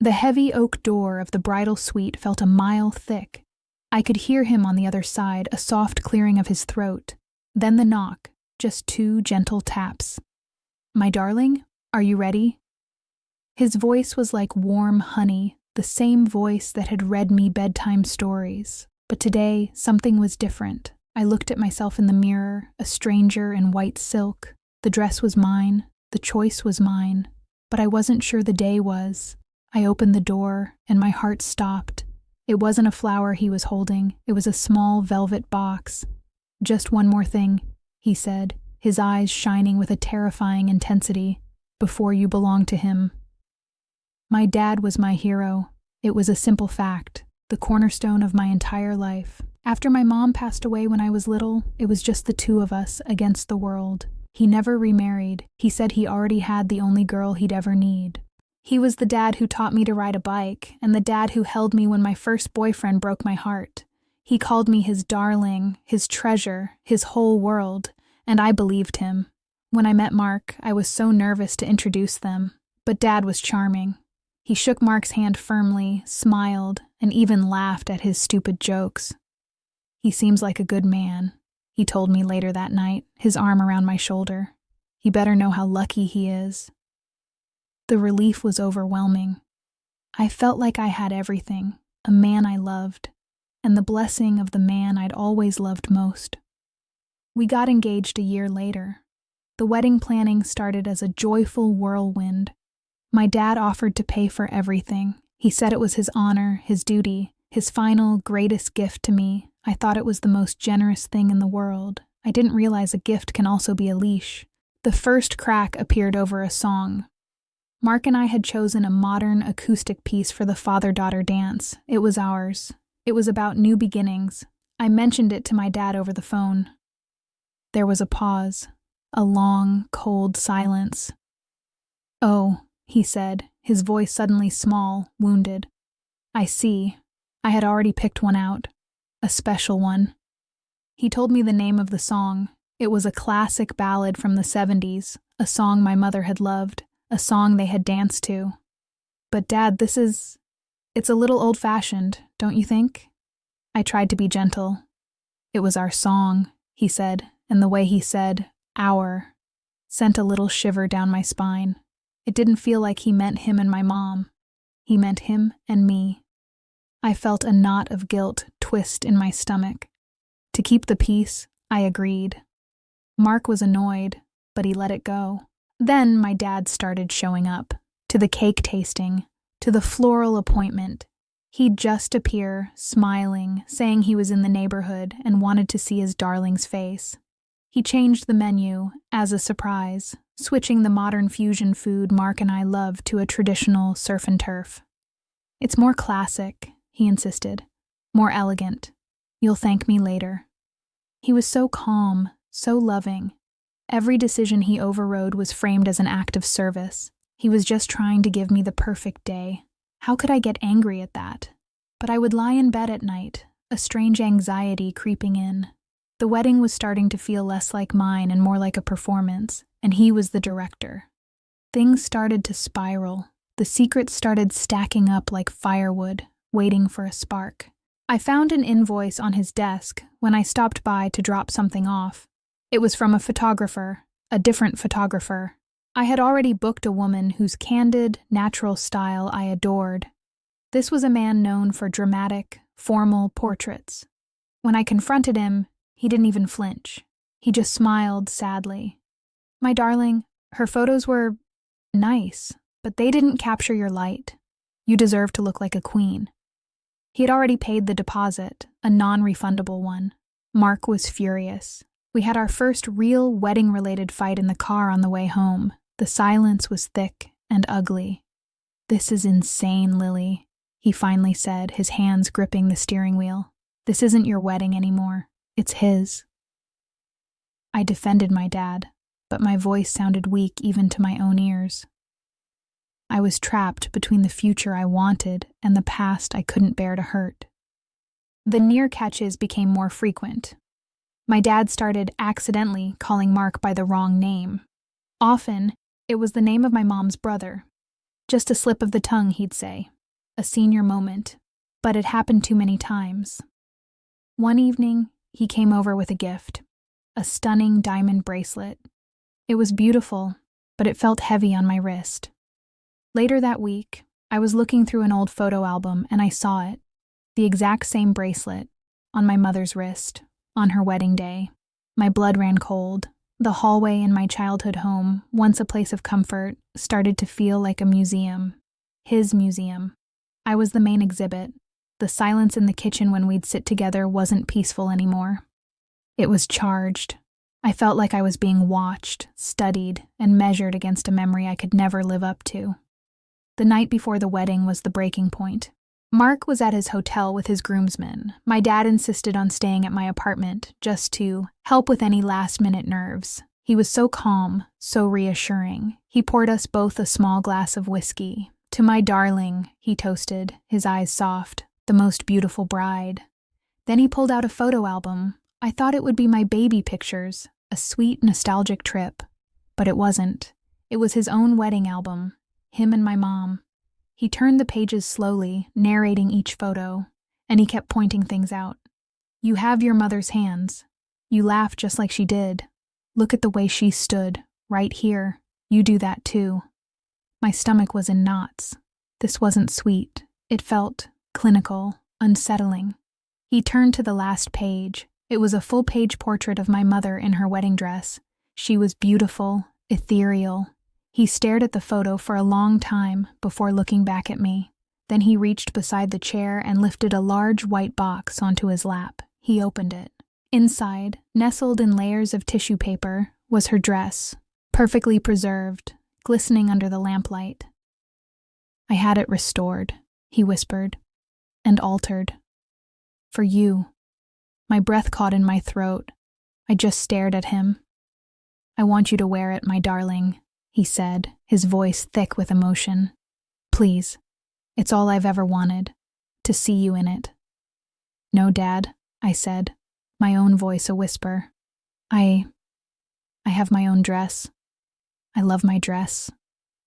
The heavy oak door of the bridal suite felt a mile thick. I could hear him on the other side, a soft clearing of his throat. Then the knock, just 2 gentle taps. "My darling, are you ready?" His voice was like warm honey, the same voice that had read me bedtime stories. But today, something was different. I looked at myself in the mirror, a stranger in white silk. The dress was mine, the choice was mine, but I wasn't sure the day was. I opened the door, and my heart stopped. It wasn't a flower he was holding, it was a small velvet box. "Just one more thing," he said, his eyes shining with a terrifying intensity, "before you belong to him." My dad was my hero. It was a simple fact, the cornerstone of my entire life. After my mom passed away when I was little, it was just the 2 of us against the world. He never remarried. He said he already had the only girl he'd ever need. He was the dad who taught me to ride a bike, and the dad who held me when my first boyfriend broke my heart. He called me his darling, his treasure, his whole world, and I believed him. When I met Mark, I was so nervous to introduce them, but Dad was charming. He shook Mark's hand firmly, smiled, and even laughed at his stupid jokes. "He seems like a good man," he told me later that night, his arm around my shoulder. "He better know how lucky he is." The relief was overwhelming. I felt like I had everything, a man I loved, and the blessing of the man I'd always loved most. We got engaged a year later. The wedding planning started as a joyful whirlwind. My dad offered to pay for everything. He said it was his honor, his duty, his final, greatest gift to me. I thought it was the most generous thing in the world. I didn't realize a gift can also be a leash. The first crack appeared over a song. Mark and I had chosen a modern acoustic piece for the father-daughter dance. It was ours. It was about new beginnings. I mentioned it to my dad over the phone. There was a pause, a long, cold silence. "Oh," he said, his voice suddenly small, wounded. "I see. I had already picked one out. A special one." He told me the name of the song. It was a classic ballad from the 70s, a song my mother had loved, a song they had danced to. "But Dad, it's a little old-fashioned, don't you think?" I tried to be gentle. "It was our song," he said, and the way he said, "our," sent a little shiver down my spine. It didn't feel like he meant him and my mom. He meant him and me. I felt a knot of guilt twist in my stomach. To keep the peace, I agreed. Mark was annoyed, but he let it go. Then my dad started showing up, to the cake tasting, to the floral appointment. He'd just appear, smiling, saying he was in the neighborhood and wanted to see his darling's face. He changed the menu, as a surprise, switching the modern fusion food Mark and I loved to a traditional surf and turf. "It's more classic," he insisted. "More elegant. You'll thank me later." He was so calm, so loving. Every decision he overrode was framed as an act of service. He was just trying to give me the perfect day. How could I get angry at that? But I would lie in bed at night, a strange anxiety creeping in. The wedding was starting to feel less like mine and more like a performance, and he was the director. Things started to spiral. The secrets started stacking up like firewood, waiting for a spark. I found an invoice on his desk when I stopped by to drop something off. It was from a photographer, a different photographer. I had already booked a woman whose candid, natural style I adored. This was a man known for dramatic, formal portraits. When I confronted him, he didn't even flinch. He just smiled sadly. "My darling, her photos were nice, but they didn't capture your light. You deserve to look like a queen." He had already paid the deposit, a non-refundable one. Mark was furious. We had our first real wedding-related fight in the car on the way home. The silence was thick and ugly. "This is insane, Lily," he finally said, his hands gripping the steering wheel. "This isn't your wedding anymore. It's his." I defended my dad, but my voice sounded weak even to my own ears. I was trapped between the future I wanted and the past I couldn't bear to hurt. The near catches became more frequent. My dad started accidentally calling Mark by the wrong name. Often, it was the name of my mom's brother. Just a slip of the tongue, he'd say. A senior moment. But it happened too many times. One evening, he came over with a gift. A stunning diamond bracelet. It was beautiful, but it felt heavy on my wrist. Later that week, I was looking through an old photo album and I saw it. The exact same bracelet, on my mother's wrist, on her wedding day. My blood ran cold. The hallway in my childhood home, once a place of comfort, started to feel like a museum. His museum. I was the main exhibit. The silence in the kitchen when we'd sit together wasn't peaceful anymore. It was charged. I felt like I was being watched, studied, and measured against a memory I could never live up to. The night before the wedding was the breaking point. Mark was at his hotel with his groomsmen. My dad insisted on staying at my apartment just to help with any last-minute nerves. He was so calm, so reassuring. He poured us both a small glass of whiskey. "To my darling," he toasted, his eyes soft, "the most beautiful bride." Then he pulled out a photo album. I thought it would be my baby pictures, a sweet, nostalgic trip. But it wasn't. It was his own wedding album, him and my mom. He turned the pages slowly, narrating each photo, and he kept pointing things out. "You have your mother's hands. You laugh just like she did. Look at the way she stood, right here. You do that too." My stomach was in knots. This wasn't sweet. It felt clinical, unsettling. He turned to the last page. It was a full-page portrait of my mother in her wedding dress. She was beautiful, ethereal. He stared at the photo for a long time before looking back at me. Then he reached beside the chair and lifted a large white box onto his lap. He opened it. Inside, nestled in layers of tissue paper, was her dress, perfectly preserved, glistening under the lamplight. "I had it restored," he whispered, "and altered. For you." My breath caught in my throat. I just stared at him. "I want you to wear it, my darling," he said, his voice thick with emotion. "Please. It's all I've ever wanted, to see you in it." "No, Dad," I said, my own voice a whisper. I have my own dress. I love my dress."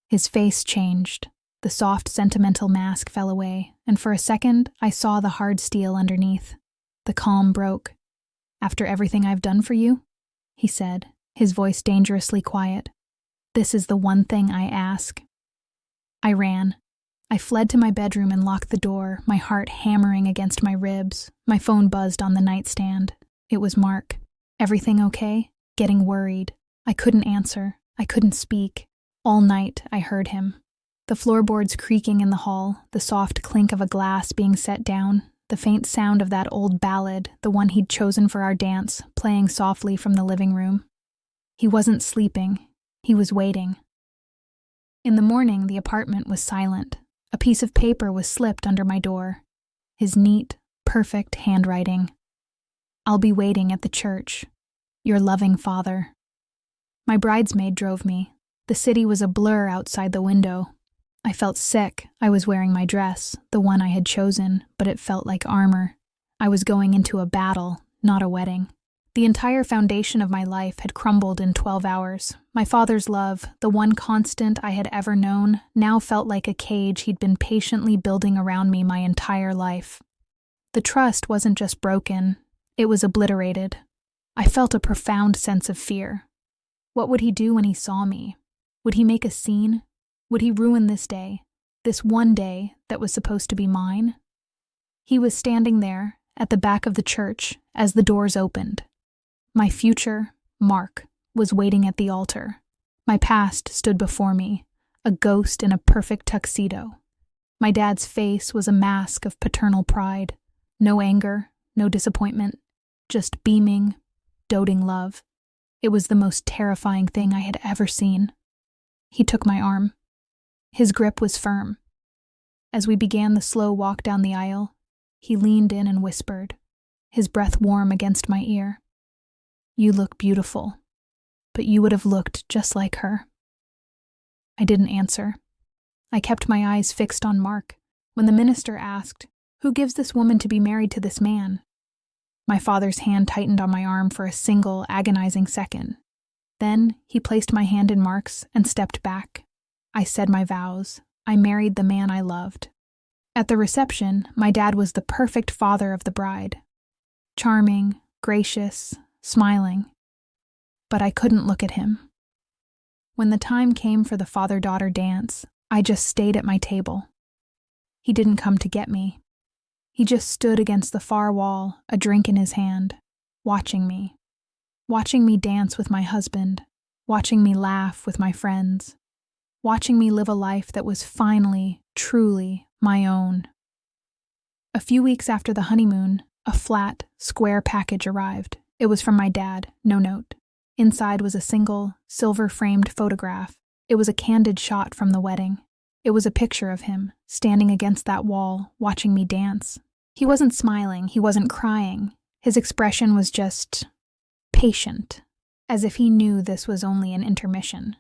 His face changed. The soft, sentimental mask fell away, and for a second, I saw the hard steel underneath. The calm broke. "After everything I've done for you?" he said, his voice dangerously quiet. "This is the one thing I ask." I ran. I fled to my bedroom and locked the door, my heart hammering against my ribs. My phone buzzed on the nightstand. It was Mark. "Everything okay?" Getting worried. I couldn't answer. I couldn't speak. All night, I heard him. The floorboards creaking in the hall, the soft clink of a glass being set down, the faint sound of that old ballad, the one he'd chosen for our dance, playing softly from the living room. He wasn't sleeping. He was waiting. In the morning, the apartment was silent. A piece of paper was slipped under my door. His neat, perfect handwriting. "I'll be waiting at the church. Your loving father." My bridesmaid drove me. The city was a blur outside the window. I felt sick. I was wearing my dress, the one I had chosen, but it felt like armor. I was going into a battle, not a wedding. The entire foundation of my life had crumbled in 12 hours. My father's love, the one constant I had ever known, now felt like a cage he'd been patiently building around me my entire life. The trust wasn't just broken, it was obliterated. I felt a profound sense of fear. What would he do when he saw me? Would he make a scene? Would he ruin this day, this one day that was supposed to be mine? He was standing there, at the back of the church, as the doors opened. My future, Mark, was waiting at the altar. My past stood before me, a ghost in a perfect tuxedo. My dad's face was a mask of paternal pride. No anger, no disappointment, just beaming, doting love. It was the most terrifying thing I had ever seen. He took my arm. His grip was firm. As we began the slow walk down the aisle, he leaned in and whispered, his breath warm against my ear. "You look beautiful, but you would have looked just like her." I didn't answer. I kept my eyes fixed on Mark. When the minister asked, "Who gives this woman to be married to this man?" My father's hand tightened on my arm for a single, agonizing second. Then he placed my hand in Mark's and stepped back. I said my vows. I married the man I loved. At the reception, my dad was the perfect father of the bride. Charming, gracious, smiling. But I couldn't look at him. When the time came for the father-daughter dance, I just stayed at my table. He didn't come to get me. He just stood against the far wall, a drink in his hand, watching me dance with my husband, watching me laugh with my friends, watching me live a life that was finally, truly my own. A few weeks after the honeymoon, a flat, square package arrived. It was from my dad, no note. Inside was a single, silver-framed photograph. It was a candid shot from the wedding. It was a picture of him, standing against that wall, watching me dance. He wasn't smiling, he wasn't crying. His expression was just patient, as if he knew this was only an intermission.